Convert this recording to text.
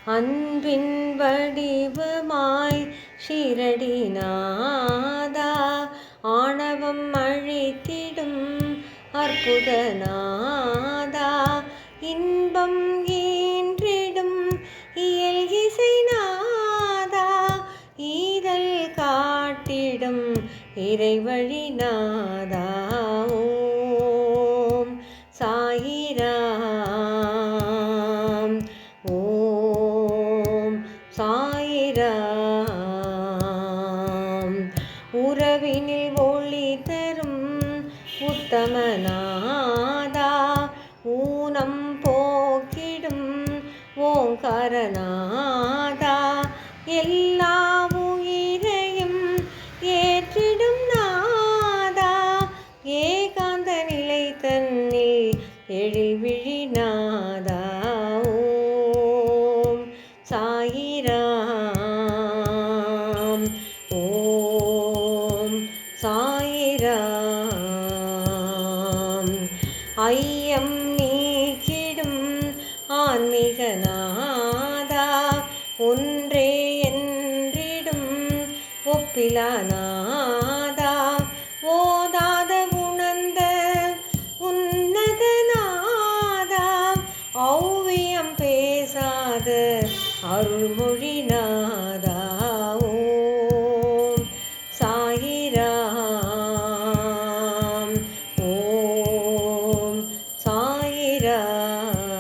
அன்பின் வடிவமாய் ஷிரடிநாதா ஆணவம் அழித்திடும் அற்புதநாதா இன்பம் ஈன்றிடும் இயல் இசைநாதா ஈதல் காட்டிடும் இறைவழிநாதா ஓம் சாயிராம் ஓம் சாயிராம் உறவினில் ஒளி தரும் உத்தமநாதா ஊனம் போக்கிடும் ஓங்காரநாதா எல்லா உயிரையும் ஏற்றிடும் நாதா ஏகாந்த நிலை தன்னில் எழில் விழிநாதா ஓம் சாயிராம் ஓம் சாயிராம் ஐயம் நீக்கிடும் ஆன்மீகநாதா ஒன்றே என்றிடும் ஒப்பிலாநாதா ஓதாத உணர்ந்த உன்னதநாதா ஔவியம் பேசாத அருள்மொழிநாதா ஓம் சாயிராம் ஓம் சாயிராம்